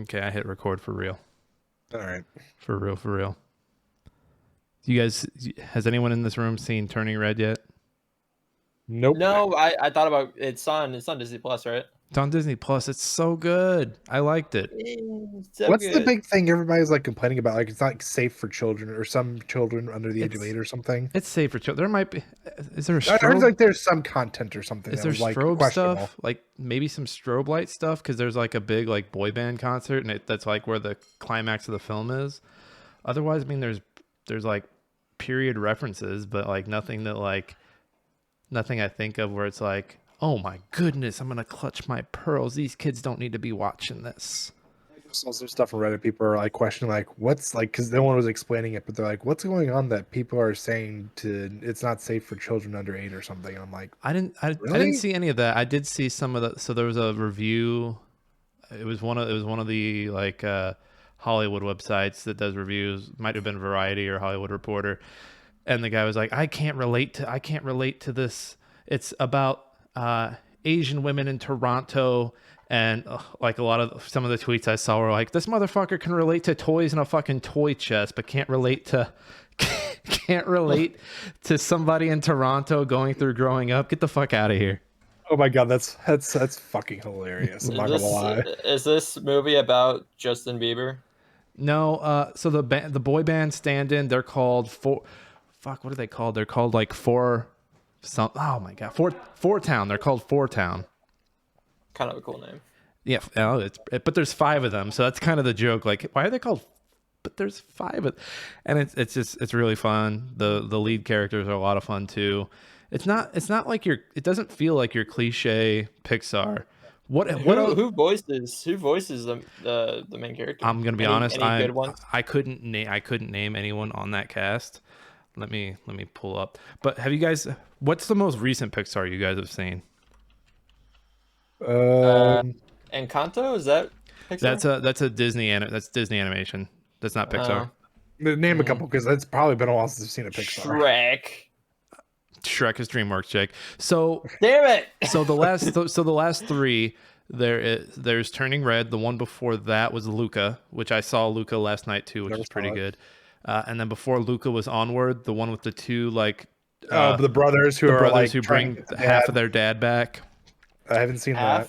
Okay, I hit record for real. All right. For real, for real. You guys, has anyone in this room seen Turning Red yet? Nope. No, I thought about it's on Disney Plus, right? It's on Disney Plus. It's so good. I liked it. So What's the good. big thing everybody's like complaining about? Like it's not safe for children or some children under the age of 8 or something. It's safe for children. There might be. Is there a I heard strobe? like there's some content or something Is that there was like strobe questionable. stuff? Like maybe some strobe light stuff? Because there's like a big like boy band concert, and that's like where the climax of the film is. Otherwise, I mean, there's like period references, but like nothing I think of where it's like, oh my goodness, I'm gonna clutch my pearls. These kids don't need to be watching this. I saw some stuff on Reddit. People are like questioning like what's like because no one was explaining it, but they're like, what's going on that people are saying it's not safe for children under 8 or something. And I'm like, I didn't Really? see any of that. I did see some of the. So there was a review. It was one of the like Hollywood websites that does reviews. Might have been Variety or Hollywood Reporter, and the guy was like, I can't relate to this. It's about Asian women in Toronto. And like a lot of some of the tweets I saw were like, this motherfucker can relate to toys in a fucking toy chest, but can't relate to somebody in Toronto going through growing up. Get the fuck out of here. oh my god, that's fucking hilarious. I'm not gonna lie. Is this movie about Justin Bieber? No, so the boy band stand-in, they're called what are they called? They're called like Four Town. They're called Four Town. Kind of a cool name. Yeah, but there's 5 of them, so that's kind of the joke. Like, why are they called? But there's 5 of, and it's really fun. The lead characters are a lot of fun too. It doesn't feel like your cliche Pixar. Who voices the main character? I'm gonna be honest. Any good ones? I couldn't name anyone on that cast. Let me pull up. But have you guys? What's the most recent Pixar you guys have seen? Encanto, is that Pixar? That's a Disney that's Disney animation. That's not Pixar. Name a couple because it's probably been a while since I've seen a Pixar. Shrek is DreamWorks, Jake. So damn it. So the last 3 there's Turning Red. The one before that was Luca, which I saw Luca last night too, which is pretty good. And then before Luca was Onward, the one with the 2 like the brothers who bring half of their dad back. I haven't seen that.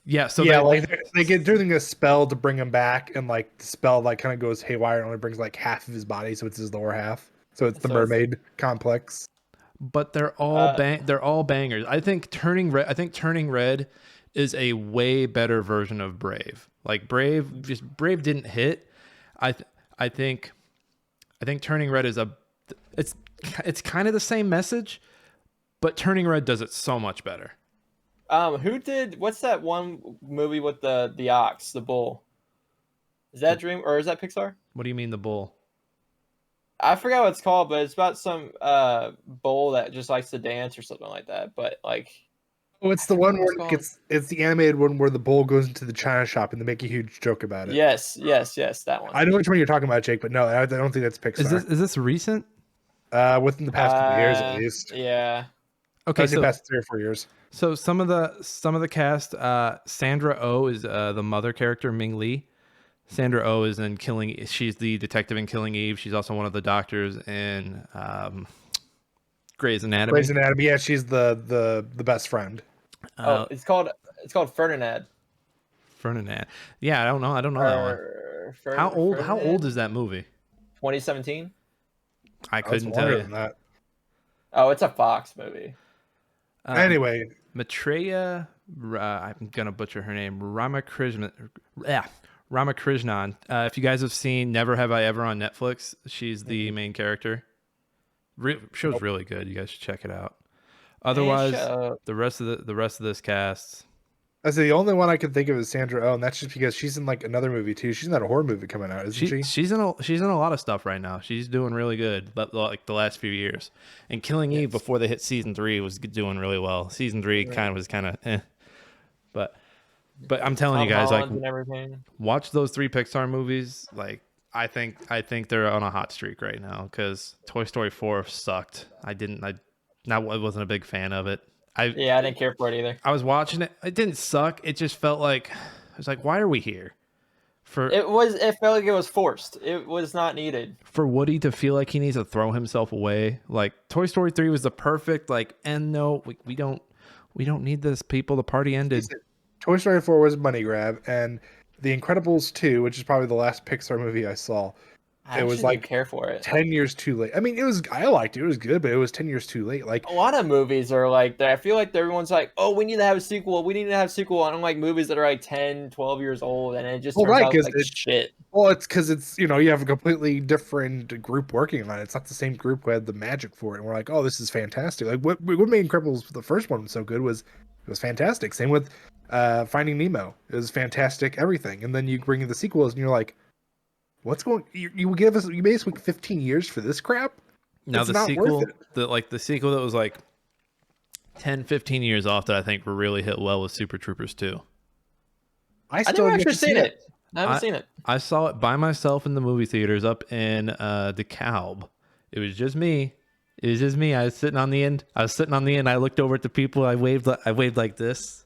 Yeah, so they get doing a spell to bring him back, and like the spell like kind of goes haywire and only brings like half of his body, so it's his lower half. So it's the mermaid complex. But they're all bangers. I think Turning Red is a way better version of Brave. Like Brave didn't hit. I think Turning Red is it's kind of the same message, but Turning Red does it so much better. What's that one movie with the ox, the bull? Is that Dream or is that Pixar? What do you mean the bull? I forgot what it's called, but it's about some bull that just likes to dance or something like that. But like, it's the one where it's the animated one where the bull goes into the china shop and they make a huge joke about it. Yes, that one. I know which one you're talking about, Jake, but no, I don't think that's Pixar. Is this recent? Within the past couple years at least. Yeah. Okay, so past 3 or 4 years. So some of the cast, Sandra Oh is the mother character, Ming Lee. Sandra Oh is in she's the detective in Killing Eve. She's also one of the doctors in Grey's Anatomy. Yeah, she's the best friend. It's called Ferdinand. Ferdinand. Yeah, I don't know that one. How old is that movie? 2017. I couldn't tell you. That. Oh, it's a Fox movie. Anyway, Maitreya, I'm gonna butcher her name. Ramakrishnan. If you guys have seen Never Have I Ever on Netflix, she's the main character. Show's really good. You guys should check it out. Otherwise, the rest of this cast. I say the only one I can think of is Sandra Oh, and that's just because she's in like another movie too. She's in that horror movie coming out, isn't she? She's in a lot of stuff right now. She's doing really good, like the last few years. And Killing Eve before they hit season 3 was doing really well. Season 3 was kind of eh. But I'm telling you guys, like, watch those 3 Pixar movies. Like, I think they're on a hot streak right now because Toy Story 4 sucked. I wasn't a big fan of it. I didn't care for it either. I was watching it. It didn't suck. It just felt like I was like, why are we here? It felt like it was forced. It was not needed. For Woody to feel like he needs to throw himself away. Like Toy Story 3 was the perfect end note. We don't need this, people. The party ended. Toy Story 4 was a money grab, and The Incredibles 2, which is probably the last Pixar movie I saw. I It was actually like didn't care for it. 10 years too late. I mean, I liked it. It was good, but it was 10 years too late. Like A lot of movies are like that. I feel like everyone's like, oh, we need to have a sequel. We need to have a sequel. I don't like movies that are like 10, 12 years old, and it just turns out like shit. Well, it's because it's, you have a completely different group working on it. It's not the same group who had the magic for it. And we're like, oh, this is fantastic. Like what made Incredibles the first one so good was it was fantastic. Same with Finding Nemo. It was fantastic, everything. And then you bring in the sequels and you're like, what's going? You give us, you made us wait 15 years for this crap? Now it's the not sequel, worth it. the sequel that was like 10, 15 years off that I think were really hit well with Super Troopers 2. I never actually seen it. I haven't seen it. I saw it by myself in the movie theaters up in DeKalb. It was just me. I was sitting on the end. I looked over at the people. I waved like this,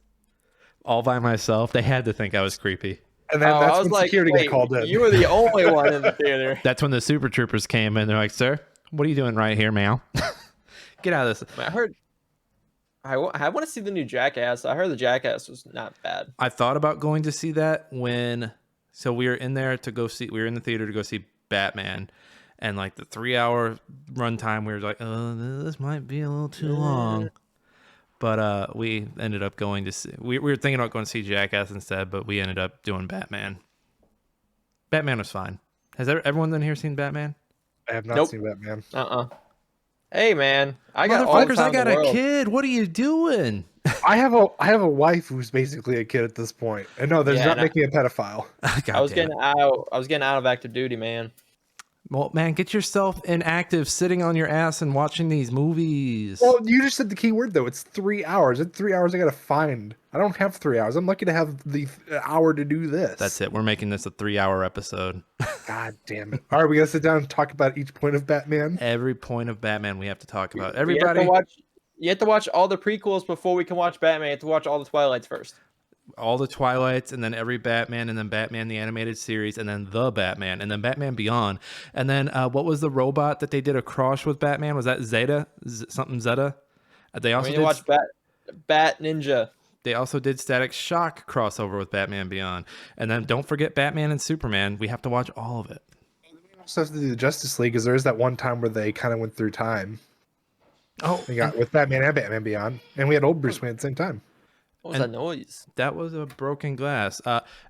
all by myself. They had to think I was creepy. And then that's when security got called in. You were the only one in the theater. That's when the Super Troopers came in. They're like, "Sir, what are you doing right here, man? Get out of this." I heard. I want to see the new Jackass. I heard the Jackass was not bad. I thought about going to see that so we were in there to go see. We were in the theater to go see Batman, and like the 3-hour runtime, we were like, "Oh, this might be a little too long." But we ended up going to see. We were thinking about going to see Jackass instead, but we ended up doing Batman. Batman was fine. Has everyone in here seen Batman? I have not seen Batman. Hey man, I got a kid. What are you doing? I have a wife who's basically a kid at this point. And no, there's not making a pedophile. I was getting out of active duty, man. Well, man, get yourself inactive sitting on your ass and watching these movies. Well, you just said the key word, though. It's 3 hours. It's 3 hours I got to find. I don't have 3 hours. I'm lucky to have the hour to do this. That's it. We're making this a 3-hour episode. God damn it. All right, we got to sit down and talk about each point of Batman. Every point of Batman we have to talk about. Everybody. You have to watch all the prequels before we can watch Batman. You have to watch all the Twilights first. All the Twilights, and then every Batman, and then Batman the Animated Series, and then the Batman, and then Batman Beyond, and then what was the robot that they did a cross with Batman? Was that Zeta? Something Zeta? They also did watch Bat Ninja. They also did Static Shock crossover with Batman Beyond, and then don't forget Batman and Superman. We have to watch all of it. We also have to do the Justice League, because there's that one time where they kind of went through time. Oh, we got with Batman and Batman Beyond, and we had old Bruce Wayne at the same time. What was that noise? That was a broken glass.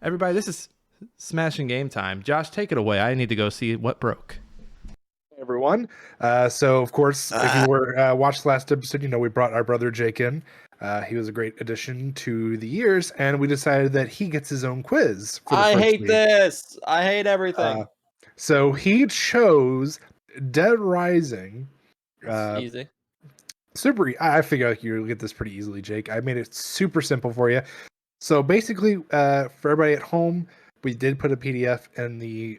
Everybody, this is Smashing Game Time. Josh, take it away. I need to go see what broke. Hey, everyone. So, of course, if you were watched the last episode, we brought our brother Jake in. He was a great addition to the years, and we decided that he gets his own quiz. I hate this. I hate everything. So he chose Dead Rising. Easy. I figure like you'll get this pretty easily, Jake. I made it super simple for you. So basically, for everybody at home, we did put a PDF and the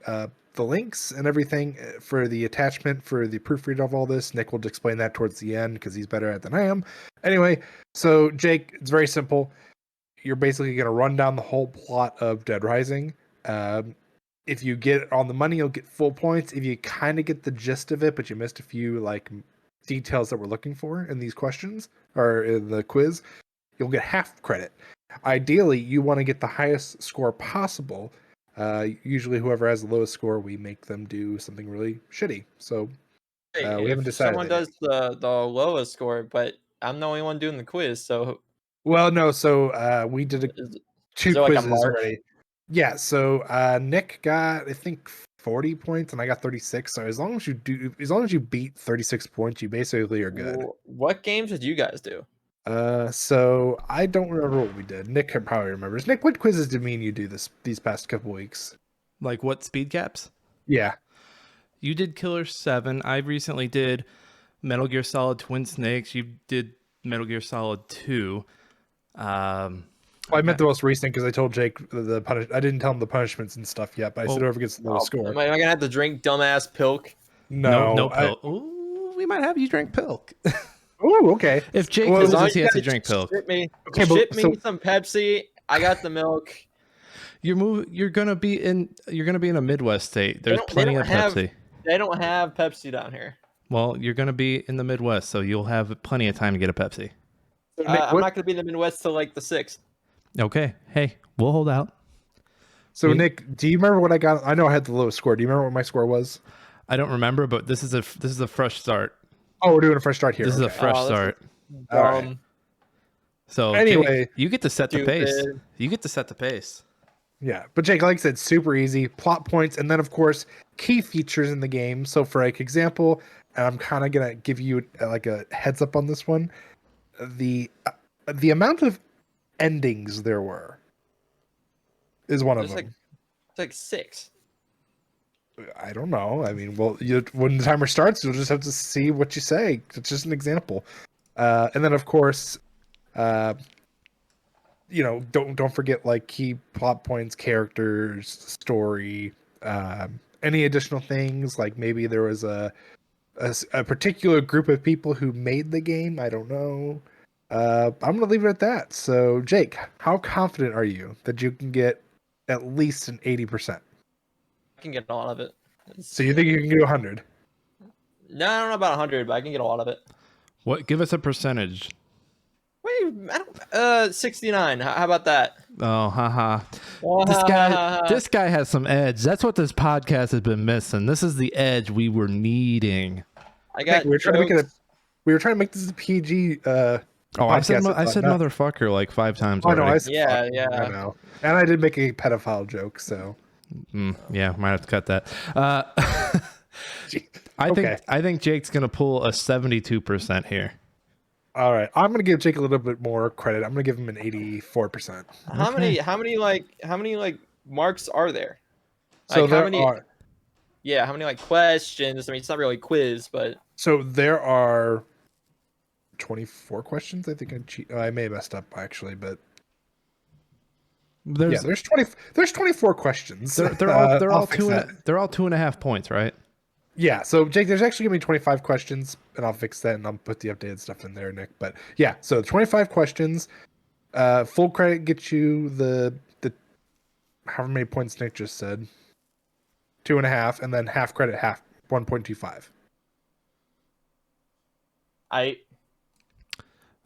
links and everything for the attachment for the proofread of all this. Nick will explain that towards the end because he's better at it than I am. Anyway, so Jake, it's very simple. You're basically going to run down the whole plot of Dead Rising. If you get it on the money, you'll get full points. If you kind of get the gist of it, but you missed a few details that we're looking for in these questions or in the quiz, you'll get half credit. Ideally, you want to get the highest score possible. Usually whoever has the lowest score, we make them do something really shitty. So we haven't decided. Someone does the lowest score, but I'm the only one doing the quiz. So we did two quizzes already. Yeah, so Nick got, I think, 40 points and I got 36. So as long as you beat 36 points, you basically are good. What games did you guys do? So I don't remember what we did. Nick probably remembers. Nick, what quizzes did me and you do these past couple weeks? Like what, Speedcaps? Yeah. You did Killer 7. I recently did Metal Gear Solid Twin Snakes. You did Metal Gear Solid 2. I meant the most recent because I told Jake I didn't tell him the punishments and stuff yet, but I said whoever gets the lowest score. Am I gonna have to drink dumbass pilk? No pilk. Ooh, we might have you drink pilk. Oh, okay. If Jake loses, he has to drink pilk. Ship me some Pepsi. I got the milk. You're gonna be in a Midwest state. There's plenty of Pepsi. They don't have Pepsi down here. Well, you're gonna be in the Midwest, so you'll have plenty of time to get a Pepsi. So Nick, I'm not gonna be in the Midwest till like the 6th. Okay. Hey, we'll hold out. So Nick, do you remember what I got? I know I had the lowest score. Do you remember what my score was? I don't remember, but this is a fresh start. Oh, we're doing a fresh start here. This is a fresh start. All right. So anyway, Jake, you get to set the pace. You get to set the pace. Yeah, but Jake, like I said, super easy. Plot points, and then of course key features in the game. So for like example, and I'm kind of gonna give you like a heads up on this one. The amount of endings there were is one of them. It's like 6. I don't know. I mean, well, when the timer starts, you'll just have to see what you say. It's just an example. And then, of course, don't forget like key plot points, characters, story, any additional things. Like maybe there was a particular group of people who made the game. I don't know. I'm gonna leave it at that. So, Jake, how confident are you that you can get at least an 80%? I can get a lot of it. So you think you can do 100? No, I don't know about 100, but I can get a lot of it. What? Give us a percentage. Wait, I don't. 69. How about that? Oh, haha. This guy has some edge. That's what this podcast has been missing. This is the edge we were needing. I got. We were trying to make this a PG. I said motherfucker like 5 times already. Yeah. I know. And I did make a pedophile joke, so. Yeah, might have to cut that. I think Jake's gonna pull a 72% here. All right, I'm gonna give Jake a little bit more credit. I'm gonna give him an 84%. How many marks are there? So how many questions? I mean, it's not really a quiz, but so there are 24 questions. I think I may have messed up actually, but there's 24 questions. They're all 2.5 points, right? Yeah. So Jake, there's actually gonna be 25 questions, and I'll fix that and I'll put the updated stuff in there, Nick. But yeah, so 25 questions. Full credit gets you the however many points Nick just said. 2.5, and then half credit, 1.25.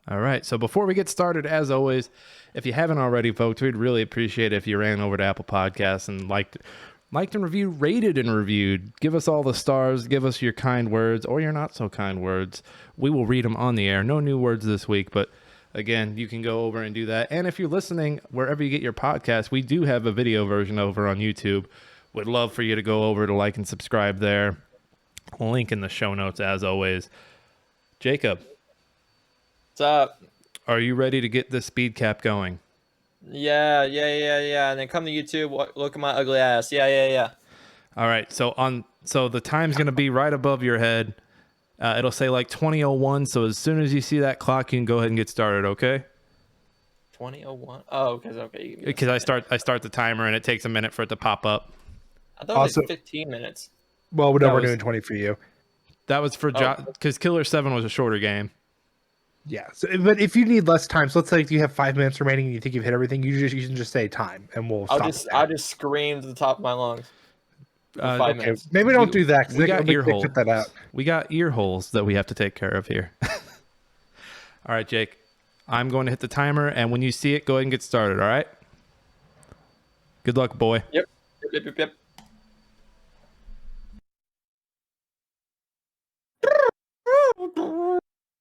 All right. So before we get started, as always, if you haven't already, folks, we'd really appreciate it if you ran over to Apple Podcasts and liked and reviewed, rated and reviewed. Give us all the stars. Give us your kind words or your not so kind words. We will read them on the air. No new words this week, but again, you can go over and do that. And if you're listening wherever you get your podcast, we do have a video version over on YouTube. Would love for you to go over to like and subscribe there. Link in the show notes, as always. Jacob. What's up? Are you ready to get the Speedcap going? Yeah. And then come to YouTube, look at my ugly ass. Yeah. All right. So the time's going to be right above your head. It'll say like 20:01. So as soon as you see that clock, you can go ahead and get started. Okay. 20:01. Oh, okay. Because I start the timer and it takes a minute for it to pop up. I thought it was 15 minutes. Well, we're doing 20 for you. That was for because Killer 7 was a shorter game. Yeah, but if you need less time, so let's say if you have 5 minutes remaining and you think you've hit everything, you can just say time, and we'll stop. I'll just scream to the top of my lungs. 5 minutes. Maybe don't do that. We got ear holes. We got ear holes that we have to take care of here. All right, Jake. I'm going to hit the timer, and when you see it, go ahead and get started. All right. Good luck, boy. Yep.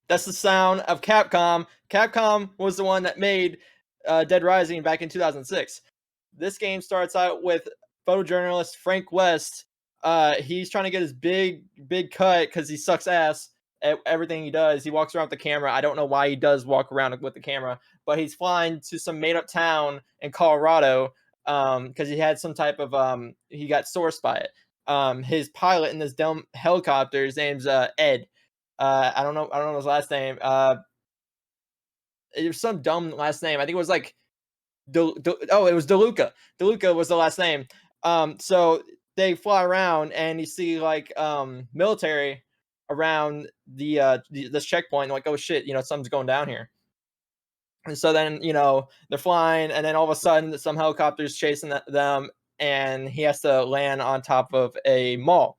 That's the sound of Capcom. Capcom was the one that made Dead Rising back in 2006. This game starts out with photojournalist Frank West. He's trying to get his big cut because he sucks ass at everything he does. He walks around with the camera. I don't know why he does walk around with the camera, but he's flying to some made-up town in Colorado because he had some type of he got sourced by it. His pilot in this dumb helicopter, his name's Ed. I don't know his last name. It was some dumb last name. I think it was like it was DeLuca. DeLuca was the last name. So they fly around and you see like military around this checkpoint. Like, oh shit, something's going down here. And so then, they're flying, and then all of a sudden, some helicopters chasing them, and he has to land on top of a mall.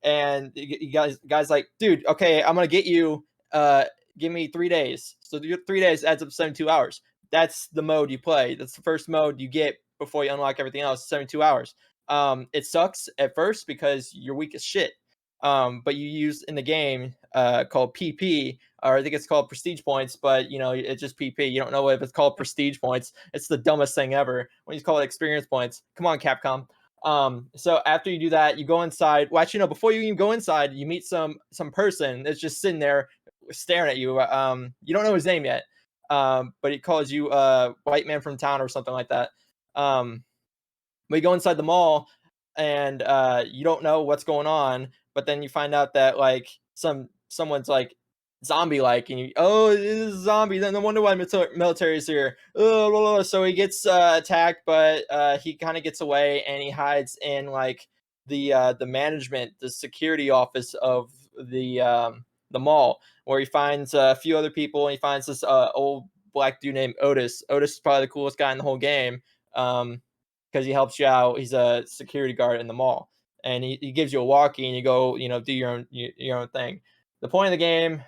And you guys like, dude, okay, I'm gonna get you. Give me 3 days. So your 3 days adds up to 72 hours. That's the mode you play. That's the first mode you get before you unlock everything else. 72 hours. It sucks at first because you're weak as shit. But you use in the game called PP, or I think it's called prestige points, but it's just PP. You don't know if it's called prestige points. It's the dumbest thing ever when you call it experience points. Come on, Capcom. So after you do that, you go inside. Well, actually, no, before you even go inside, you meet some person that's just sitting there staring at you. You don't know his name yet. But he calls you white man from town or something like that. But you go inside the mall, and you don't know what's going on, but then you find out that like someone's like zombie like, and this is a zombie, then no wonder why military is here. So he gets attacked, but he kind of gets away, and he hides in like the management, the security office of the mall, where he finds a few other people, and he finds this old black dude named Otis. Otis is probably the coolest guy in the whole game. Because he helps you out. He's a security guard in the mall, and he gives you a walkie, and you go, do your own thing. The point of the game,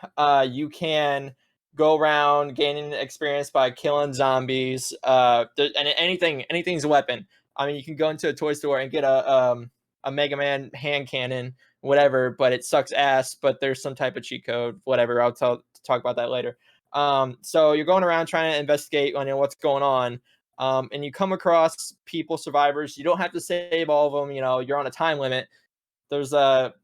you can go around gaining experience by killing zombies. And anything's a weapon. I mean, you can go into a toy store and get a Mega Man hand cannon, whatever, but it sucks ass. But there's some type of cheat code, whatever. I'll talk about that later. So you're going around trying to investigate on what's going on. And you come across people, survivors. You don't have to save all of them. You're on a time limit. There's a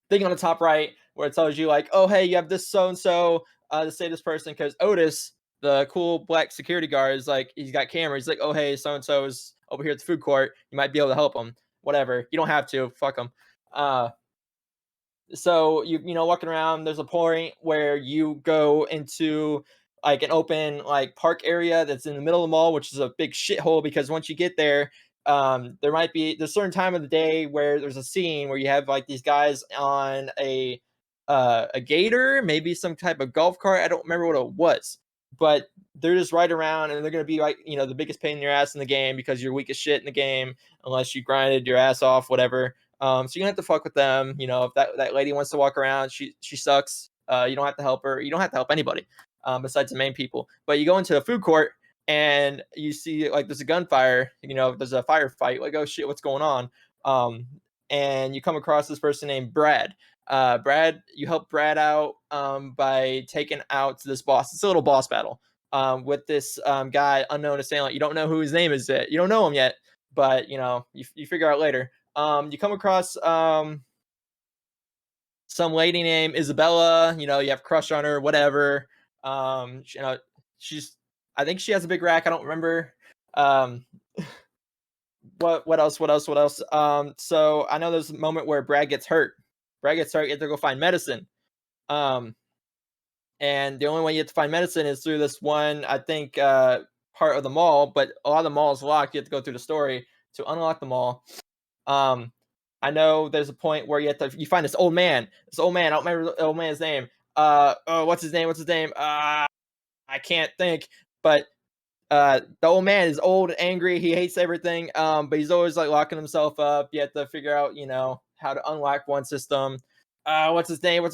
thing on the top right where it tells you like, oh, hey, you have this so-and-so to save this person, because Otis, the cool black security guard, is like, he's got cameras. He's like, oh, hey, so-and-so is over here at the food court. You might be able to help him. Whatever. You don't have to. Fuck him. So walking around, there's a point where you go into like an open like park area that's in the middle of the mall, which is a big shithole, because once you get there, there's a certain time of the day where there's a scene where you have like these guys on a gator, maybe some type of golf cart. I don't remember what it was, but they're just right around, and they're gonna be like the biggest pain in your ass in the game, because you're weak as shit in the game unless you grinded your ass off, whatever. So you don't have to fuck with them. If that lady wants to walk around, she sucks. You don't have to help her. You don't have to help anybody besides the main people. But you go into a food court, and you see like there's a gunfire. There's a firefight. Like, oh shit, what's going on? And you come across this person named Brad. Brad, you help Brad out by taking out this boss. It's a little boss battle with this guy, unknown assailant. You don't know who his name is yet. You don't know him yet, but you figure out later. You come across some lady named Isabella. You have a crush on her, whatever. She's, I think she has a big rack. I don't remember. What else? So I know there's a moment where Brad gets hurt. You have to go find medicine. And the only way you have to find medicine is through this one, I think, part of the mall. But a lot of the mall is locked. You have to go through the story to unlock the mall. I know there's a point where you find this old man. I don't remember the old man's name. What's his name? I can't think. But the old man is old and angry. He hates everything. But he's always like locking himself up. You have to figure out, how to unlock one system. What's his name?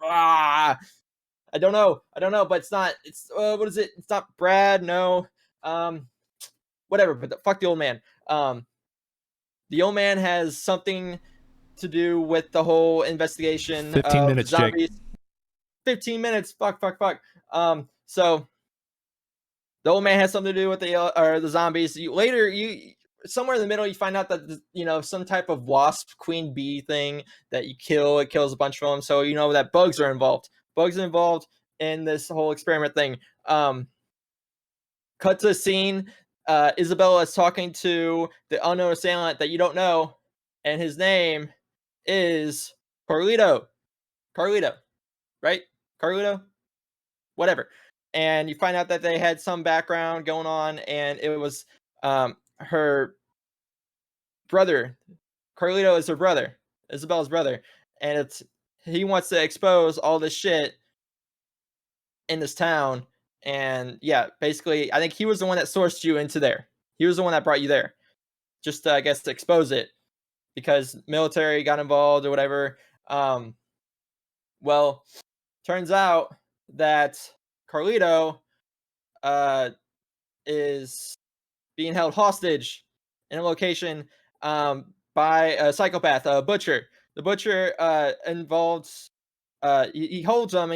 I don't know. But it's not. What is it? It's not Brad. No. Whatever. But fuck the old man. The old man has something to do with the whole investigation. 15 minutes, zombies. Jake. 15 minutes. Fuck. So the old man has something to do with the zombies. You somewhere in the middle, you find out that some type of wasp queen bee thing that you kill. It kills a bunch of them. So that bugs are involved. Bugs are involved in this whole experiment thing. Cut to a scene. Isabella is talking to the unknown assailant that you don't know, and his name is Carlito, right? Carlito, whatever. And you find out that they had some background going on, and it was her brother. Carlito is her brother, Isabella's brother, and he wants to expose all this shit in this town And yeah, basically, I think he was the one that sourced you into there. He was the one that brought you there, just to, I guess, to expose it because military got involved or whatever. Well, turns out that Carlito is being held hostage in a location by a psychopath, a butcher. The butcher involves he holds him.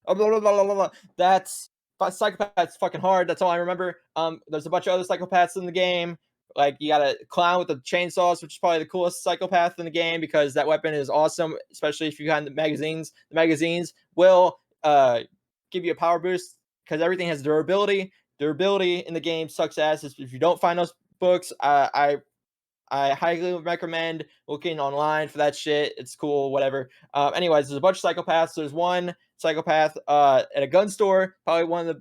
Oh, blah, blah, blah, blah, blah. That's psychopath's fucking hard. That's all I remember. There's a bunch of other psychopaths in the game. Like you got a clown with the chainsaws, which is probably the coolest psychopath in the game because that weapon is awesome, especially if you got the magazines. The magazines will give you a power boost because everything has durability. Durability in the game sucks ass. If you don't find those books, I highly recommend looking online for that shit. It's cool, whatever. Anyways, there's a bunch of psychopaths. There's one psychopath at a gun store. Probably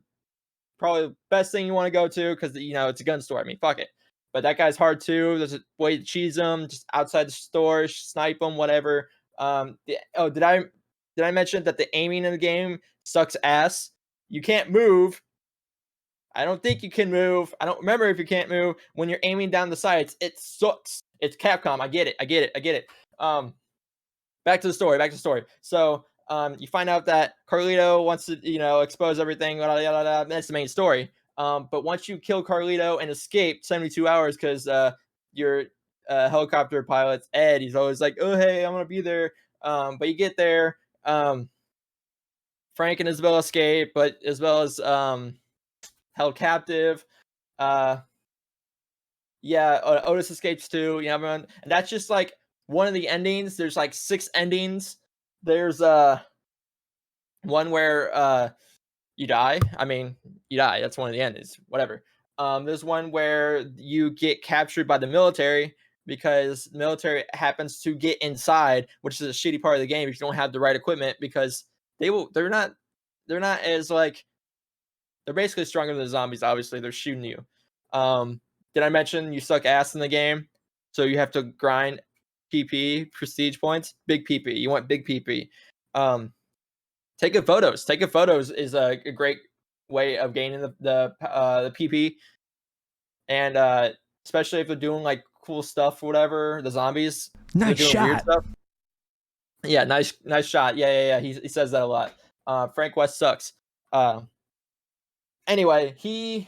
the best thing you want to go to because it's a gun store. I mean, fuck it. But that guy's hard too. There's a way to cheese him just outside the store, snipe him, whatever. Did I mention that the aiming in the game sucks ass? You can't move. I don't think you can move. I don't remember if you can't move when you're aiming down the sights. It sucks. It's Capcom. I get it. Back to the story. So, you find out that Carlito wants to, expose everything. Yada, yada, yada. That's the main story. But once you kill Carlito and escape 72 hours, because your helicopter pilot Ed, he's always like, "Oh, hey, I'm gonna be there." But you get there. Frank and Isabel escape, but Isabel's held captive. Otis escapes too. Everyone, and that's just like one of the endings. There's like 6 endings. There's one where you die. I mean, you die. That's one of the endings. Whatever. There's one where you get captured by the military because the military happens to get inside, which is a shitty part of the game if you don't have the right equipment because they're not as like. They're basically stronger than the zombies, obviously. They're shooting you. Did I mention you suck ass in the game? So you have to grind PP, prestige points, big PP. You want big PP. Taking photos. Taking photos is a great way of gaining the PP. And especially if they're doing like cool stuff or whatever, the zombies. Nice doing shot. weird stuff. Yeah, nice shot. Yeah. He says that a lot. Frank West sucks. Anyway, you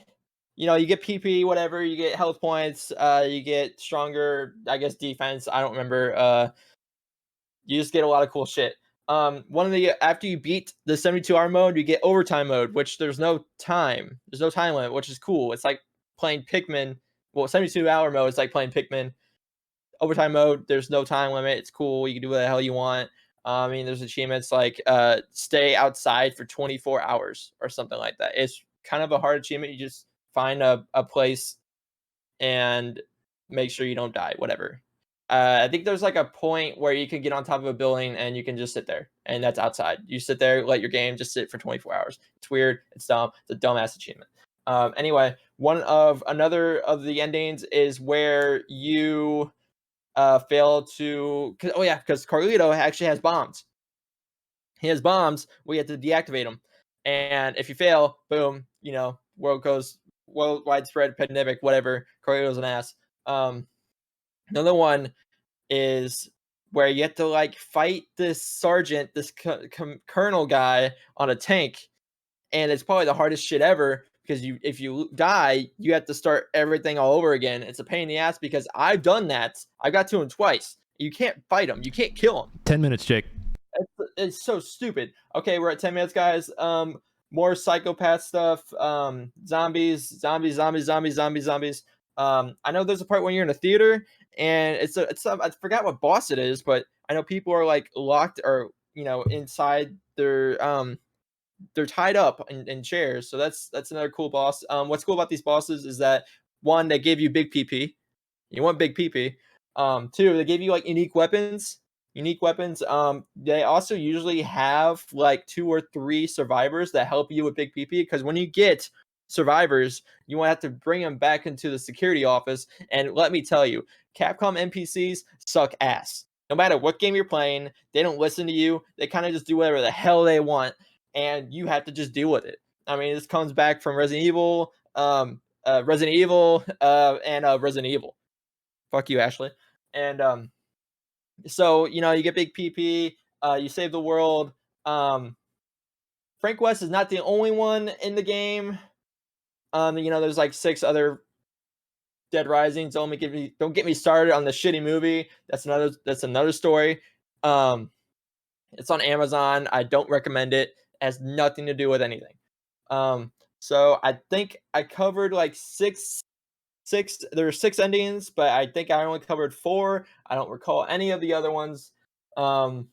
get PP, whatever, you get health points, you get stronger, I guess, defense. I don't remember. You just get a lot of cool shit. After you beat the 72-hour mode, you get overtime mode, which there's no time. There's no time limit, which is cool. It's like playing Pikmin. Well, 72-hour mode is like playing Pikmin. Overtime mode, there's no time limit. It's cool. You can do what the hell you want. I mean, there's achievements like stay outside for 24 hours or something like that. It's kind of a hard achievement. You just find a place and make sure you don't die, whatever. I think there's like a point where you can get on top of a building and you can just sit there, and that's outside. You sit there, let your game just sit for 24 hours. It's weird. It's dumb. It's a dumbass achievement. Anyway, another of the endings is where you fail to. Because Carlito actually has bombs. He has bombs. We have to deactivate them, and if you fail, boom, world widespread pandemic, whatever. Carlito's an ass. Another one is where you have to like fight this sergeant, this colonel guy on a tank, and it's probably the hardest shit ever because if you die, you have to start everything all over again. It's a pain in the ass because I've done that. I got to him twice. You can't fight him. You can't kill him. 10 minutes, Jake. It's so stupid. Okay, we're at 10 minutes, guys. More psychopath stuff. Zombies. I know there's a part when you're in a theater and I forgot what boss it is, but I know people are like locked or inside they're tied up in chairs. So that's another cool boss. What's cool about these bosses is that one, they give you big PP. You want big PP. 2, they give you like unique weapons. They also usually have like 2 or 3 survivors that help you with big PP because when you get survivors, you want to have to bring them back into the security office. And let me tell you, Capcom NPCs suck ass. No matter what game you're playing, they don't listen to you. They kind of just do whatever the hell they want. and you have to just deal with it. I mean, this comes back from Resident Evil, and Resident Evil. Fuck you, Ashley. And so you get big PP. You save the world. Frank West is not the only one in the game. There's like 6 other Dead Risings. Don't get me started on the shitty movie. That's another story. It's on Amazon. I don't recommend it. It has nothing to do with anything. So I think I covered like six. There are 6 endings, but I think I only covered 4. I don't recall any of the other ones. All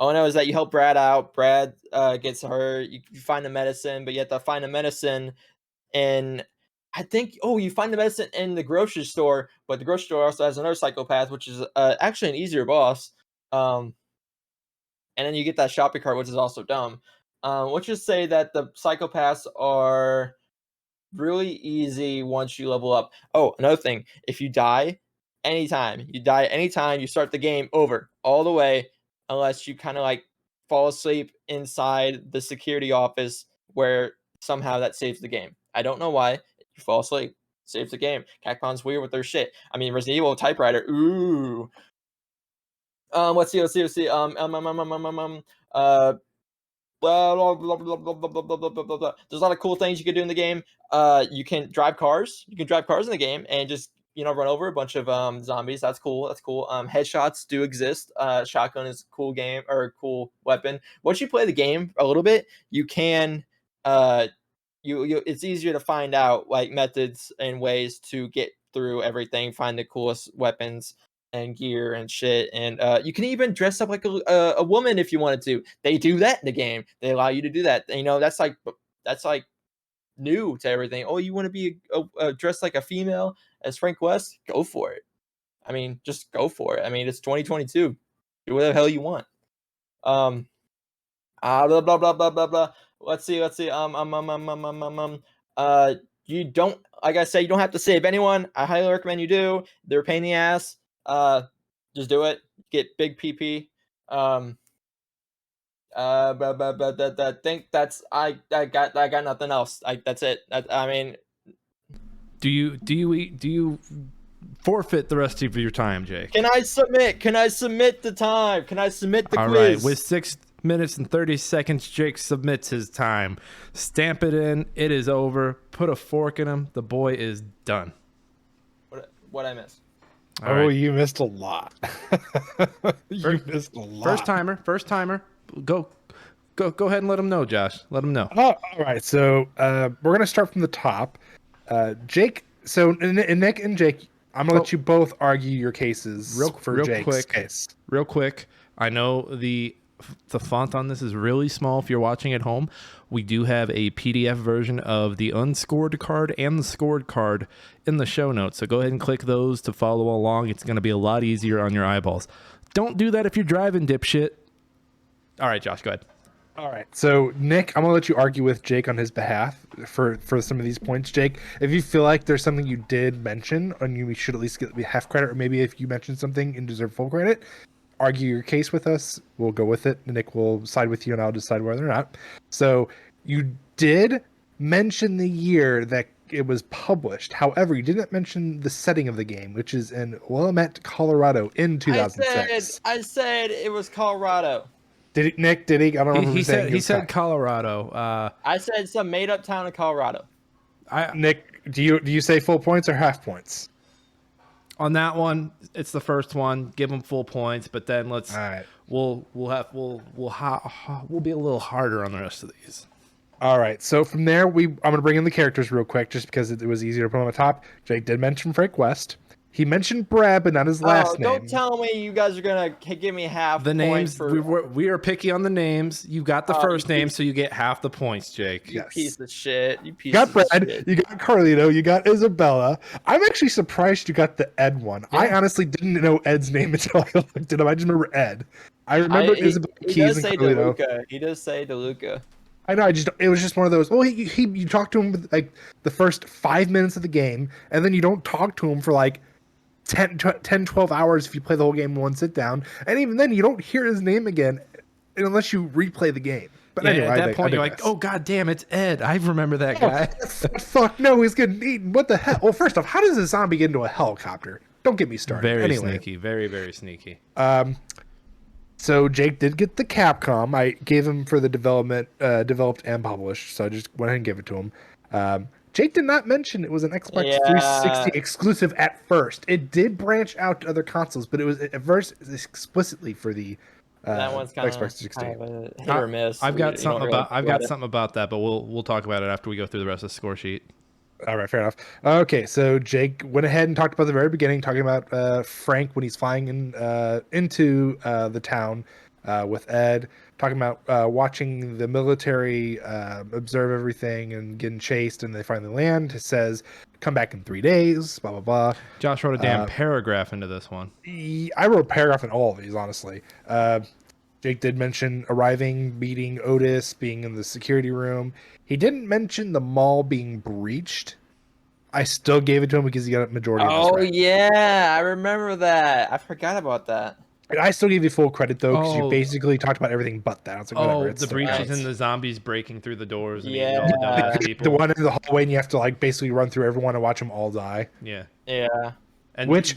I know is that you help Brad out. Brad gets hurt. You find the medicine, but you have to find the medicine. And I think, you find the medicine in the grocery store, but the grocery store also has another psychopath, which is actually an easier boss. And then you get that shopping cart, which is also dumb. Let's just say that the psychopaths are really easy once you level up. Oh, another thing, if you die anytime, you start the game over all the way, unless you kind of like fall asleep inside the security office where somehow that saves the game. I don't know why. You fall asleep, saves the game. Capcom's weird with their shit. I mean, Resident Evil typewriter. Ooh. Let's see. Blah, blah, blah, blah, blah, blah, blah, blah, blah, blah. There's a lot of cool things you can do in the game. You can drive cars. You can drive cars in the game and just run over a bunch of zombies. That's cool. Headshots do exist. Shotgun is a cool game or a cool weapon. Once you play the game a little bit, you can it's easier to find out like methods and ways to get through everything. Find the coolest weapons and gear and shit, and you can even dress up like a woman if you wanted to. They do that in the game. They allow you to do that. That's like new to everything. Oh, you want to be dressed like a female as Frank West? Go for it. I mean, just go for it. I mean, it's 2022. Do whatever the hell you want. Blah blah blah blah blah blah. Let's see. You don't, like I said, you don't have to save anyone. I highly recommend you do. They're a pain in the ass. Just do it. Get big PP. But I think I got nothing else. That's it. I mean, Do you forfeit the rest of your time, Jake? Can I submit the time? Can I submit the quiz? All right. With 6 minutes and 30 seconds, Jake submits his time. Stamp it in. It is over. Put a fork in him. The boy is done. What I missed? All right. You missed a lot. Missed a lot. First timer. Go ahead and let him know, Josh. Let him know. Oh, all right. So we're gonna start from the top. Jake. So Nick and Jake, I'm gonna let you both argue your cases for Jake's case. Real quick. I know the font on this is really small if you're watching at home. We do have a PDF version of the unscored card and the scored card in the show notes. So go ahead and click those to follow along. It's going to be a lot easier on your eyeballs. Don't do that if you're driving, dipshit. All right, Josh, go ahead. All right. So, Nick, I'm going to let you argue with Jake on his behalf for some of these points. Jake, if you feel like there's something you did mention and you should at least get half credit, or maybe if you mentioned something and deserve full credit, argue your case with us. We'll go with it. Nick will side with you and I'll decide whether or not. So you did mention the year that it was published. However, you didn't mention the setting of the game, which is in Willamette, Colorado in 2006. I said it was Colorado. Did he, Nick? Did he? I don't remember. He said Colorado. I said some made up town in Colorado. Nick, do you say full points or half points? On that one, it's the first one. Give them full points, but then let's. All right. We'll be a little harder on the rest of these. All right. So from there, I'm gonna bring in the characters real quick, just because it was easier to put on the top. Jake did mention Frank West. He mentioned Brad, but not his last name. Don't tell me you guys are gonna give me half the names. We are picky on the names. You got the first name, so you get half the points, Jake. You piece of shit. You got Brad. You got Carlito. You got Isabella. I'm actually surprised you got the Ed one. Yeah. I honestly didn't know Ed's name until I looked at him. I just remember Ed. I remember Isabella Keys and Carlito. He does say DeLuca. I know. It was just one of those. Well, you talk to him like the first 5 minutes of the game, and then you don't talk to him for like 10, 12 hours if you play the whole game in one sit down. And even then, you don't hear his name again unless you replay the game. But Yeah, anyway, at that I point, you're like, digress. oh god damn, it's Ed. I remember that Oh, guy. fuck no, he's getting eaten. What the hell? Well, first off, how does a zombie get into a helicopter? Don't get me started. Very Anyway, sneaky, very very sneaky. so Jake did get the Capcom. I gave him for the developed and published. So I just went ahead and gave it to him. Jake did not mention it was an Xbox Yeah. 360 exclusive at first. It did branch out to other consoles, but it was at first explicitly for the That one's kind Xbox 360. of a hit or miss. I've got something about it. something about that, but we'll talk about it after we go through the rest of the score sheet. All right, fair enough. Okay, so Jake went ahead and talked about the very beginning, talking about Frank when he's flying into the town with Ed, talking about watching the military observe everything and getting chased, and they finally land. It says, "Come back in 3 days." Blah blah blah. Josh wrote a damn paragraph into this one. I wrote a paragraph in all of these, honestly. Jake did mention arriving, meeting Otis, being in the security room. He didn't mention the mall being breached. I still gave it to him because he got a majority of this Oh right. yeah, I remember that. I forgot about that. And I still give you full credit though, because you Oh. basically talked about everything but that. I was like, whatever. Oh, It's the still breaches counts. and the zombies breaking through the doors and Yeah. eating all the dumbass The people. one in the hallway, and you have to like basically run through everyone and watch them all die. Yeah. Yeah. And Which,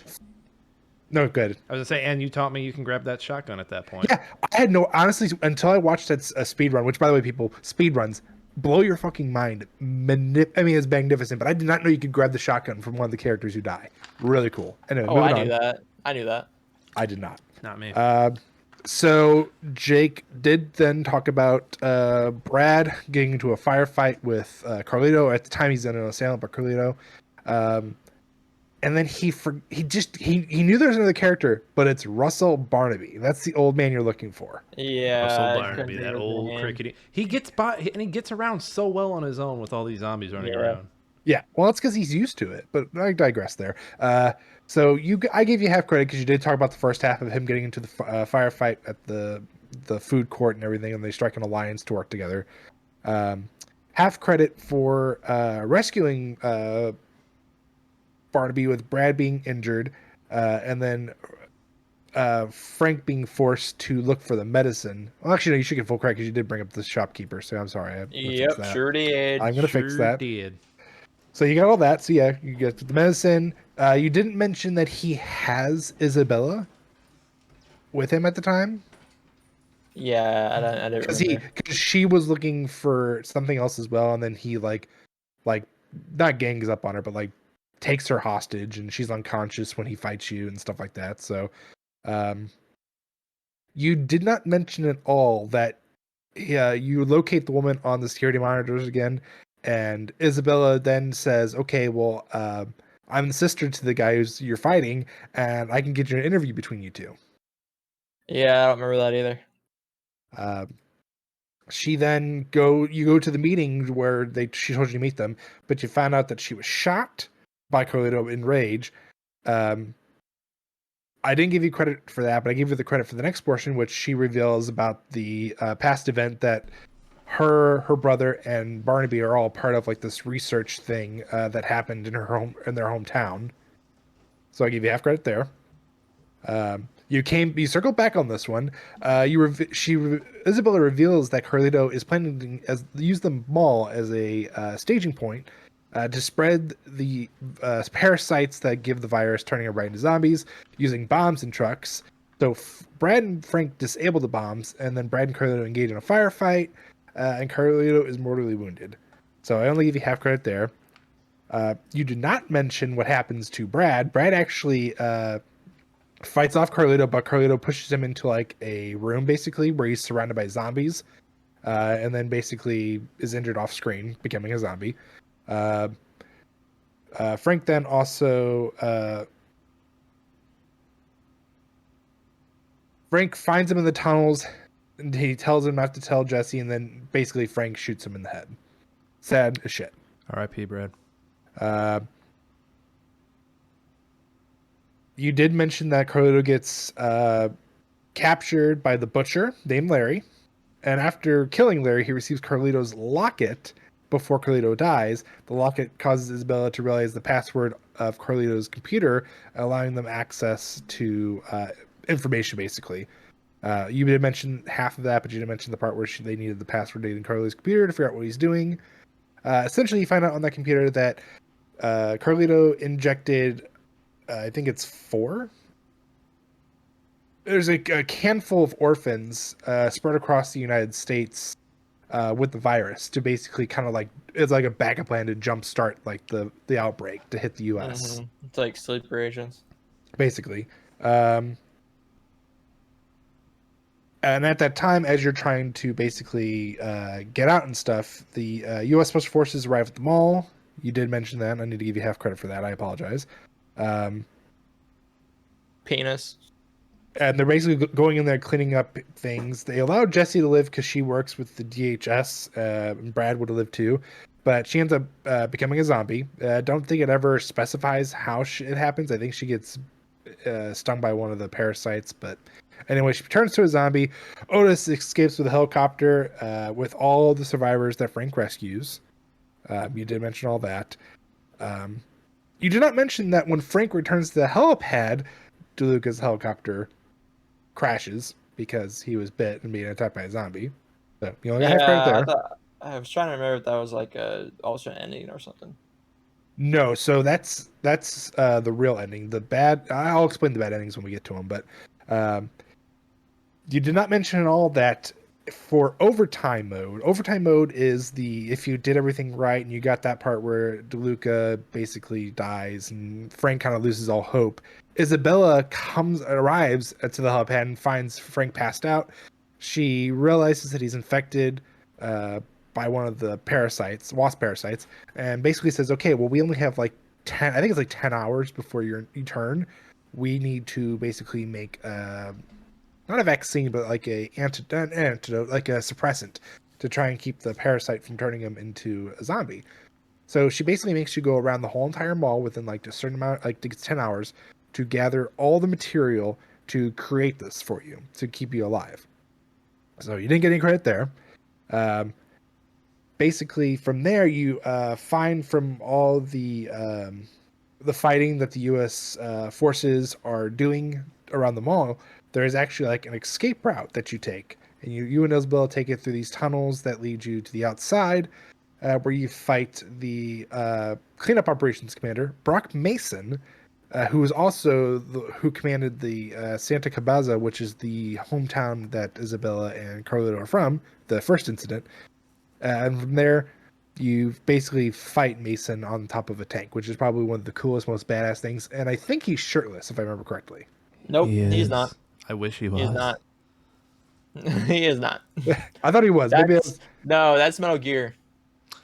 no, good. I was gonna say, and you taught me you can grab that shotgun at that point. Yeah, I had no honestly until I watched that speed run. Which, by the way, people, speed runs blow your fucking mind. I mean, it's magnificent, but I did not know you could grab the shotgun from one of the characters who die. Really cool. Anyway, Oh, I moving knew on. that. I knew that. I did not. Not me. So Jake did then talk about Brad getting into a firefight with Carlito. At the time, he's in an assailant by Carlito. And then he knew there was another character, but it's Russell Barnaby. That's the old man you're looking for. Yeah. Russell I Barnaby, couldn't that think of his old name. crickety. He gets by and he gets around so well on his own with all these zombies running Yeah. around. Yeah, well, that's because he's used to it. But I digress there. So I gave you half credit because you did talk about the first half of him getting into the firefight at the food court and everything, and they strike an alliance to work together. Half credit for rescuing Barnaby with Brad being injured, and then Frank being forced to look for the medicine. Well, actually, no, you should get full credit because you did bring up the shopkeeper. So I'm sorry. I'm gonna fix Yep, that. sure did. I'm gonna fix that. Did. So you got all that. So yeah, you get the medicine. You didn't mention that he has Isabella with him at the time Yeah, I didn't because remember. she was looking for something else as well, and then he like not gangs up on her, but like takes her hostage, and she's unconscious when he fights you and stuff like that. So, you did not mention at all that you locate the woman on the security monitors again, and Isabella then says, "Okay, well, I'm the sister to the guy you're fighting, and I can get you an interview between you two." Yeah, I don't remember that either. She then you go to the meeting where she told you to meet them, but you found out that she was shot by Carlito in rage. I didn't give you credit for that, but I gave you the credit for the next portion, which she reveals about the past event that her brother and Barnaby are all part of, like this research thing that happened in their hometown. So I give you half credit there. You circled back on this one. Isabella reveals that Carlito is planning to use the mall as a staging point to spread the parasites that give the virus, turning everybody into zombies, using bombs and trucks. So Brad and Frank disable the bombs, and then Brad and Carlito engage in a firefight, and Carlito is mortally wounded. So I only give you half credit there. You did not mention what happens to Brad. Brad actually fights off Carlito, but Carlito pushes him into like a room basically where he's surrounded by zombies, and then basically is injured off screen, becoming a zombie. Frank then also Frank finds him in the tunnels, and he tells him not to tell Jesse, and then basically Frank shoots him in the head. Sad as shit. R.I.P. Brad. You did mention that Carlito gets captured by the butcher named Larry, and after killing Larry, he receives Carlito's locket before Carlito dies. The locket causes Isabella to realize the password of Carlito's computer, allowing them access to information, basically. You did mention half of that, but you didn't mention the part where they needed the password data in Carlito's computer to figure out what he's doing. Essentially, you find out on that computer that Carlito injected, I think it's 4. There's a handful of orphans spread across the United States with the virus to basically kind of like, it's like a backup plan to jumpstart like the outbreak to hit the U.S. It's like sleeper agents. Basically. And at that time, as you're trying to basically get out and stuff, the U.S. Special Forces arrive at the mall. You did mention that. I need to give you half credit for that. I apologize. Penis. And they're basically going in there cleaning up things. They allowed Jessie to live because she works with the DHS. And Brad would have lived too. But she ends up becoming a zombie. I don't think it ever specifies how it happens. I think she gets stung by one of the parasites. But anyway, she turns to a zombie. Otis escapes with a helicopter with all the survivors that Frank rescues. You did mention all that. You did not mention that when Frank returns to the helipad, DeLuca's helicopter crashes because he was bit and being attacked by a zombie. So you only got half credit there. I was trying to remember if that was like a alternate ending or something. No, so that's the real ending. The bad, I'll explain the bad endings when we get to them. But you did not mention at all that for overtime mode. Overtime mode is if you did everything right and you got that part where DeLuca basically dies and Frank kind of loses all hope. Isabella arrives to the helipad and finds Frank passed out. She realizes that he's infected by one of the wasp parasites, and basically says, okay, well, we only have like 10, I think it's like 10 hours before you turn. We need to basically make not a vaccine, but like an antidote, like a suppressant to try and keep the parasite from turning him into a zombie. So she basically makes you go around the whole entire mall within like a certain amount, like 10 hours, to gather all the material to create this for you, to keep you alive. So you didn't get any credit there. Basically, from there, you find from all the fighting that the U.S. Forces are doing around the mall, there is actually like an escape route that you take. And you and Isabella take it through these tunnels that lead you to the outside, where you fight the cleanup operations commander, Brock Mason, who is also who commanded the Santa Cabaza, which is the hometown that Isabella and Carlito are from, the first incident. And from there, you basically fight Mason on top of a tank, which is probably one of the coolest, most badass things. And I think he's shirtless, if I remember correctly. Nope, he's not. I wish he was. He's not. He is not. I thought he was. No, that's Metal Gear.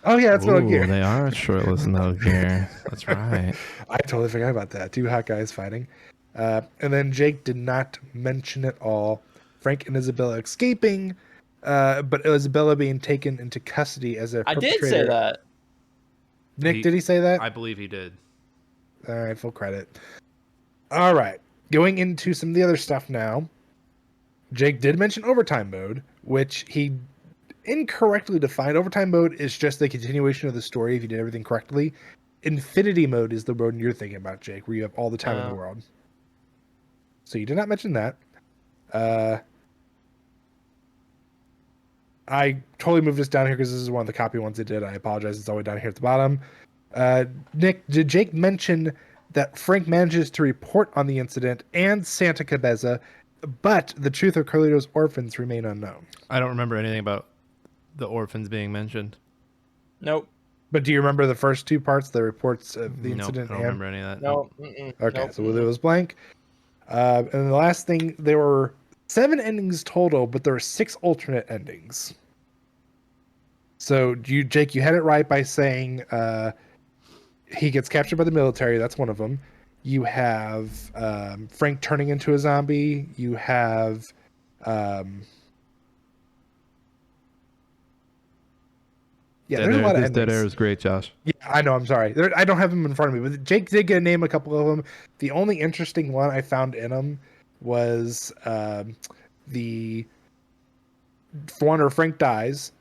Oh yeah, that's Metal Gear. They are shirtless in Metal Gear. That's right. I totally forgot about that. 2 hot guys fighting. And then Jake did not mention it all. Frank and Isabella escaping, but Isabella being taken into custody as a perpetrator. I did say that. Nick, did he say that? I believe he did. All right, full credit. All right, going into some of the other stuff now. Jake did mention overtime mode, which he incorrectly defined. Overtime mode is just the continuation of the story if you did everything correctly. Infinity mode is the mode you're thinking about, Jake, where you have all the time in the world. So you did not mention that. I totally moved this down here because this is one of the copy ones I did. I apologize. It's all the way down here at the bottom. Nick, did Jake mention that Frank manages to report on the incident and Santa Cabeza, but the truth of Carlito's orphans remain unknown? I don't remember anything about the orphans being mentioned. Nope. But do you remember the first 2 parts, the reports of the incident? I don't remember any of that. No. Okay, so it was blank. And the last thing, there were 7 endings total, but there were 6 alternate endings. So Jake, you had it right by saying he gets captured by the military. That's one of them. You have Frank turning into a zombie. You have there's a lot of endings. Dead Air is great, Josh. Yeah, I know. I'm sorry. I don't have them in front of me, but Jake did get a name a couple of them. The only interesting one I found in them was the one where Frank dies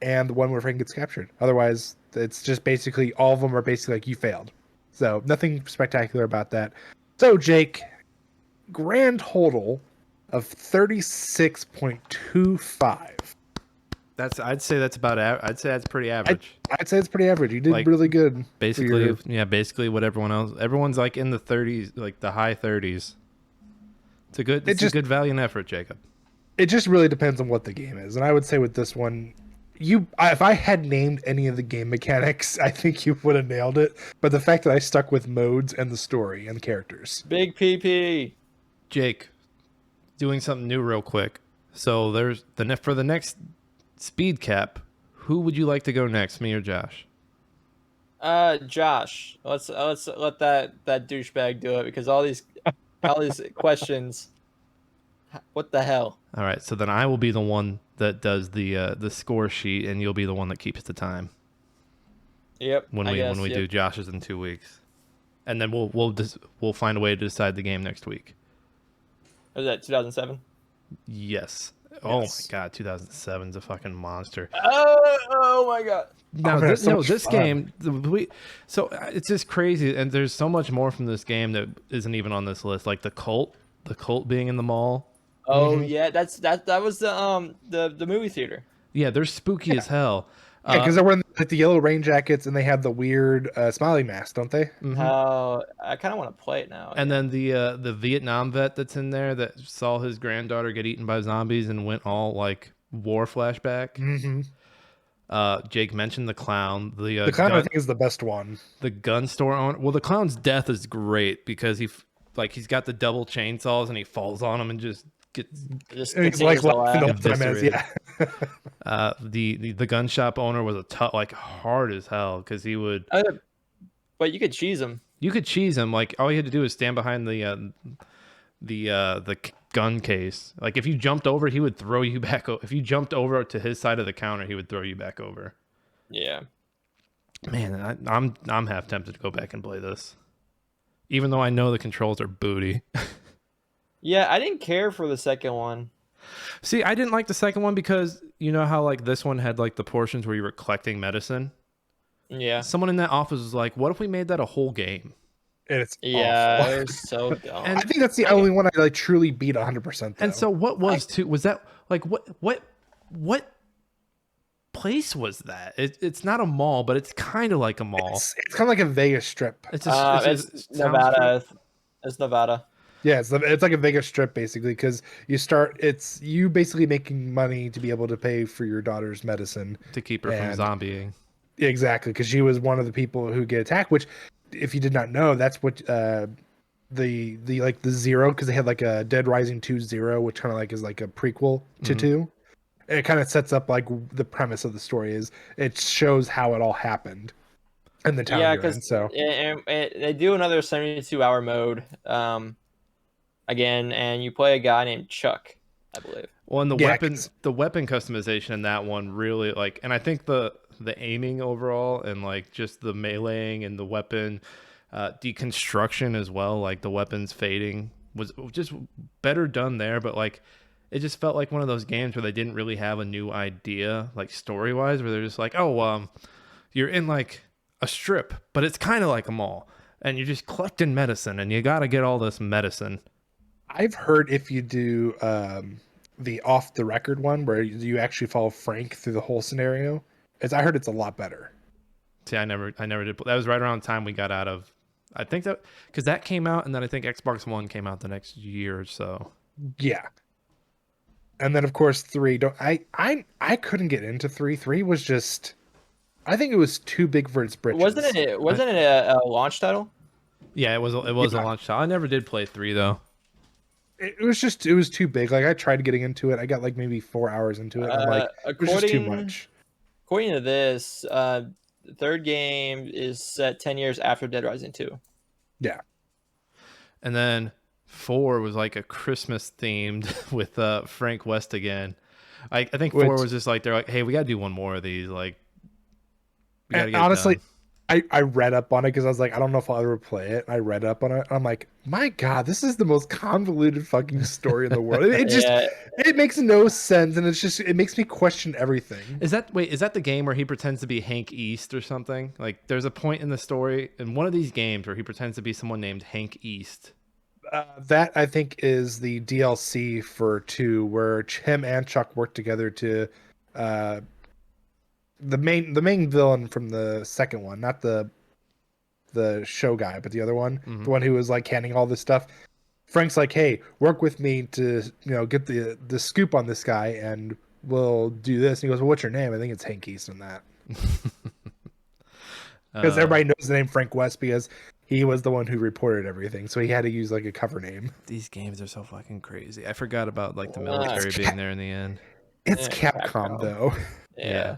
and the one where Frank gets captured. Otherwise, it's just basically all of them are basically like you failed. So nothing spectacular about that. So Jake, grand total of 36.25. I'd say that's about I'd say that's pretty average. I'd say it's pretty average. You did Like, really good. Basically, basically what everyone's like in the 30s, like the high 30s. It's a good value and effort, Jacob. It just really depends on what the game is. And I would say with this one, if I had named any of the game mechanics, I think you would have nailed it. But the fact that I stuck with modes and the story and the characters. Big PP. Jake, doing something new real quick. So there's for the next Speedcap, who would you like to go next, me or Josh? Josh. Let's let that douchebag do it because all these questions. What the hell? All right, so then I will be the one that does the score sheet, and you'll be the one that keeps the time. Yep. When we do Josh's in 2 weeks, and then we'll find a way to decide the game next week. Was that 2007? Yes. Oh my God, 2007's a fucking monster. Oh my God. Now, this game, it's just crazy, and there's so much more from this game that isn't even on this list, like the cult being in the mall. Oh yeah, that was the movie theater. Yeah, they're spooky as hell. Yeah, because they're wearing like the yellow rain jackets and they have the weird smiley mask, don't they? Mm-hmm. I kind of want to play it now. And then the Vietnam vet that's in there that saw his granddaughter get eaten by zombies and went all like war flashback. Mm-hmm. Jake mentioned the clown. The clown I think is the best one. The gun store owner. Well, the clown's death is great because he's got the double chainsaws and he falls on them and just gets. He's like laughing all the time. Yeah. The gun shop owner was hard as hell because he would. But you could cheese him. You could cheese him. Like all you had to do is stand behind the gun case. Like if you jumped over, he would throw you back. If you jumped over to his side of the counter, he would throw you back over. Yeah. Man, I'm half tempted to go back and play this, even though I know the controls are booty. Yeah, I didn't care for the second one. See, I didn't like the second one because you know how like this one had like the portions where you were collecting medicine. Yeah. Someone in that office was like, "What if we made that a whole game?" And it's awful. It was so dumb. And I think that's the only one I like truly beat 100%. And so what was was that like what place was that? It's not a mall, but it's kind of like a mall. It's kind of like a Vegas Strip. It's Nevada. It's Nevada. Yeah, it's like a Vegas Strip basically because it's you basically making money to be able to pay for your daughter's medicine to keep her from zombieing. Exactly, because she was one of the people who get attacked. Which, if you did not know, that's what the Zero, because they had like a Dead Rising 2 Zero, which kind of like is like a prequel to 2. It kind of sets up like the premise of the story is it shows how it all happened in the town. Yeah, because they do another 72-hour mode again, and you play a guy named Chuck, I believe. Well, and the weapon customization in that one really and I think the aiming overall and like just the meleeing and the weapon deconstruction as well, like the weapons fading was just better done there. But like it just felt like one of those games where they didn't really have a new idea, like story wise, where they're just like, you're in like a strip, but it's kind of like a mall, and you're just collecting medicine, and you got to get all this medicine. I've heard if you do the off the record one where you actually follow Frank through the whole scenario, I heard it's a lot better. See, I never did. That was right around the time we got out of. I think that because that came out, and then I think Xbox One came out the next year or so. Yeah. And then of course 3. I couldn't get into 3. 3 was just. I think it was too big for its britches. Wasn't it a launch title? Yeah, it was a launch title. I never did play 3 though. It was too big. Like I tried getting into it. I got like maybe 4 hours into it. I'm like, it was just too much. According to this, the third game is set 10 years after Dead Rising 2. Yeah. And then 4 was like a Christmas themed with Frank West again. I think 4 was just like they're like, hey, we gotta do one more of these. Like, we gotta get honestly. Done. I read up on it because I was like, I don't know if I'll ever play it. I read up on it. I'm like, my God, this is the most convoluted fucking story in the world. It makes no sense, and it makes me question everything. Is that the game where he pretends to be Hank East or something? Like, there's a point in the story in one of these games where he pretends to be someone named Hank East. That I think is the DLC for 2, where him and Chuck work together to uh, the main villain from the second one, not the show guy, but the other one, the one who was like handing all this stuff. Frank's like, "Hey, work with me to get the scoop on this guy, and we'll do this." And he goes, "Well, what's your name?" I think it's Hank Easton. That because everybody knows the name Frank West because he was the one who reported everything, so he had to use like a cover name. These games are so fucking crazy. I forgot about like the military being there in the end. It's Yeah, Capcom though. Yeah.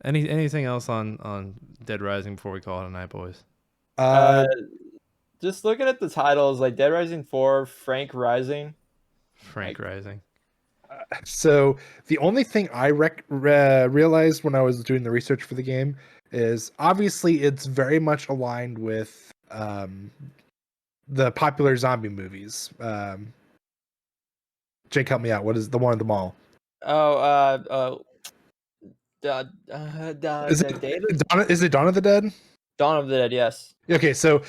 Anything else on Dead Rising before we call it a night, boys? Just looking at the titles, like Dead Rising 4, Frank Rising. Frank Rising. So the only thing I realized when I was doing the research for the game is obviously it's very much aligned with the popular zombie movies. Jake, help me out. What is the one at the mall? Is it Dawn of the Dead? Dawn of the Dead, yes. Okay, so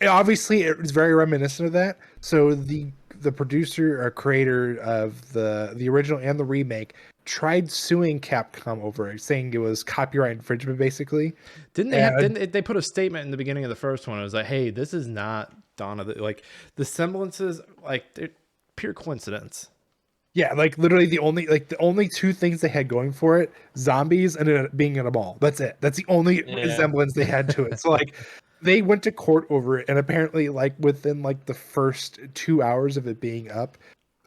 obviously it's very reminiscent of that. So the producer or creator of the original and the remake tried suing Capcom over it, saying it was copyright infringement, basically. Didn't they put a statement in the beginning of the first one? It was like, "Hey, this is not Dawn of the the semblances, like they're pure coincidence." Yeah, like literally the only two things they had going for it, zombies and it being in a mall. That's it. That's the only resemblance they had to it. So like they went to court over it, and apparently like within like the first 2 hours of it being up,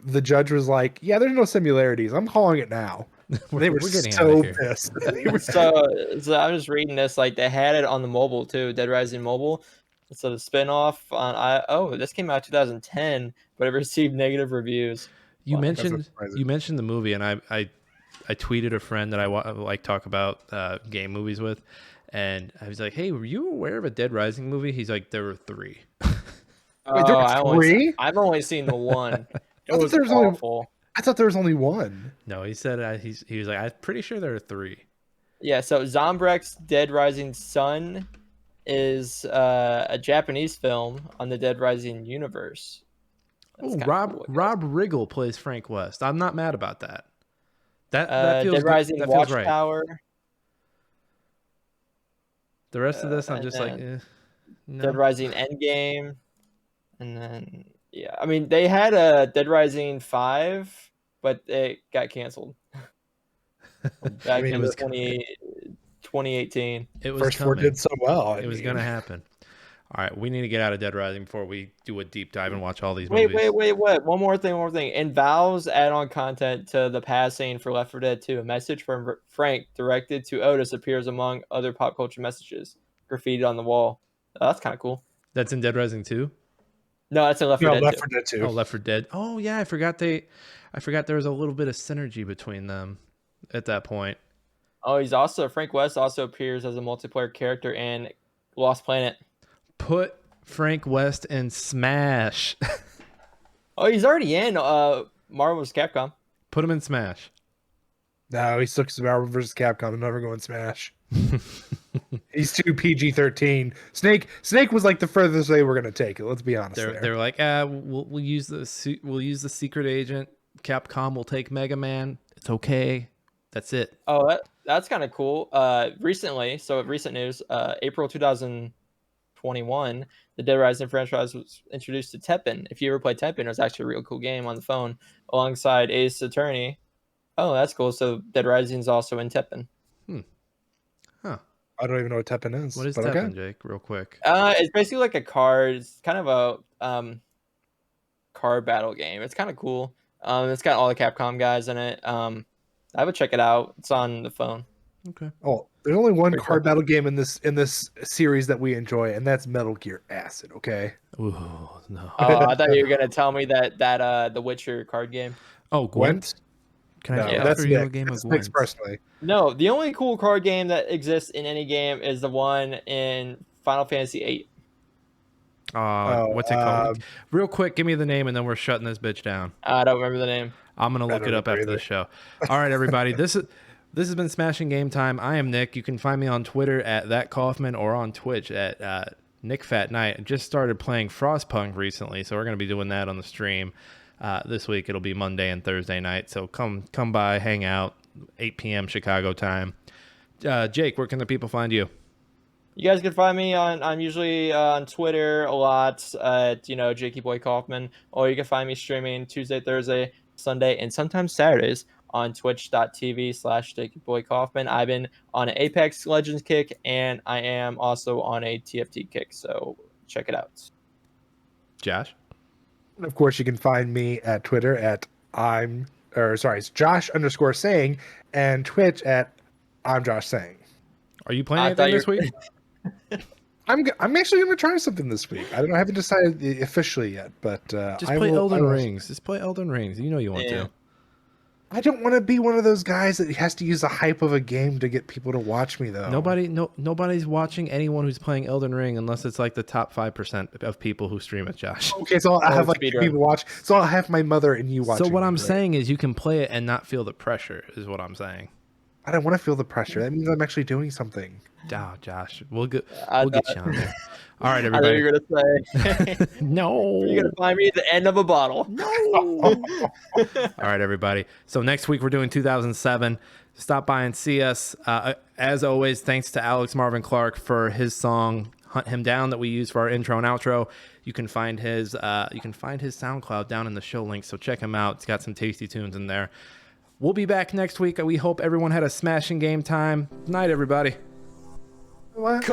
the judge was like, "Yeah, there's no similarities. I'm calling it now." They were getting out so of here. pissed. So I'm just reading this. Like they had it on the mobile too, Dead Rising mobile. So the spinoff on this came out 2010, but it received negative reviews. You Funny. mentioned the movie, and I tweeted a friend that I like talk about game movies with, and I was like, "Hey, were you aware of a Dead Rising movie?" He's like, "There were 3." Wait, there were 3? I've only seen the one. It was awful. I thought there was only one. No, he said he was like, "I'm pretty sure there are 3." Yeah, so Zombrex Dead Rising Sun is a Japanese film on the Dead Rising universe. Oh, Rob Riggle plays Frank West. I'm not mad about that. That feels Dead Rising that feels right. Watchtower. The rest of this, I'm just like, no. Dead Rising Endgame, and then I mean they had a Dead Rising 5, but it got canceled back in 2018. It was First coming. 4 did so well. It was going to happen. All right, we need to get out of Dead Rising before we do a deep dive and watch all these movies. Wait. One more thing. In Valve's add-on content to the passing for Left 4 Dead 2, a message from Frank directed to Otis appears among other pop culture messages graffitied on the wall. That's kind of cool. That's in Dead Rising 2? No, that's in Left 4 Dead 2. Left 4 Dead 2. Oh, Left 4 Dead. Oh, yeah, I forgot there was a little bit of synergy between them at that point. Oh, Frank West also appears as a multiplayer character in Lost Planet. Put Frank West in Smash. Oh, he's already in Marvel vs. Capcom. Put him in Smash. No, he sucks Marvel vs. Capcom. I'm never going Smash. He's too PG-13. Snake was like the furthest they were going to take it. Let's be honest. They're like, we'll use the secret agent. Capcom will take Mega Man. It's okay. That's it. Oh, that's kind of cool. Recent news, April 2021, the Dead Rising franchise was introduced to Tekken. If you ever played Tekken, it was actually a real cool game on the phone alongside Ace Attorney. Oh, that's cool. So Dead Rising is also in Tekken. Huh. I don't even know what Tekken is. What is Tekken, okay. Jake? Real quick. It's basically like a card. It's kind of a card battle game. It's kind of cool. It's got all the Capcom guys in it. I would check it out. It's on the phone. Okay. Oh, there's only one card battle game in this series that we enjoy, and that's Metal Gear Acid. Okay. Ooh, no. Oh, I thought you were gonna tell me that the Witcher card game. Oh, Gwent. Can I offer you a game of Gwent? Personally. No, the only cool card game that exists in any game is the one in Final Fantasy VIII. What's it called? Real quick, give me the name, and then we're shutting this bitch down. I don't remember the name. I'm gonna look it up after the show. All right, everybody. This has been Smashing Game Time. I am Nick. You can find me on Twitter at @thatkaufman or on Twitch at Nick Fat Knight just started playing Frostpunk recently, so we're going to be doing that on the stream this week. It'll be Monday and Thursday night, so come by, hang out, 8 p.m. Chicago time. Jake, where can the people find you? You guys can find me I'm usually on Twitter a lot at, Jakey Boy Kaufman, or you can find me streaming Tuesday, Thursday, Sunday, and sometimes Saturdays on twitch.tv/Jakey Boy Kaufman. I've been on an Apex Legends kick, and I am also on a TFT kick, so check it out. Josh? And of course, you can find me at Twitter at it's Josh_saying, and Twitch at I'm Josh Saying. Are you playing anything this week? I'm actually going to try something this week. I haven't decided officially yet, but just play Elden Rings. Just play Elden Rings. You know you want to. I don't want to be one of those guys that has to use the hype of a game to get people to watch me, though. Nobody's watching anyone who's playing Elden Ring unless it's like the top 5% of people who stream it, Josh. Okay, so I'll have like people watch. So I'll have my mother and you watching. So what I'm saying is you can play it and not feel the pressure, is what I'm saying. I don't want to feel the pressure. That means I'm actually doing something. Oh, Josh, we'll get you on there. All right, everybody. I know you're gonna say no. You're gonna find me at the end of a bottle. No. All right, everybody. So next week we're doing 2007. Stop by and see us. As always, thanks to Alex Marvin Clark for his song "Hunt Him Down" that we use for our intro and outro. You can find his SoundCloud down in the show link. So check him out. It's got some tasty tunes in there. We'll be back next week. We hope everyone had a smashing game time. Night, everybody. What?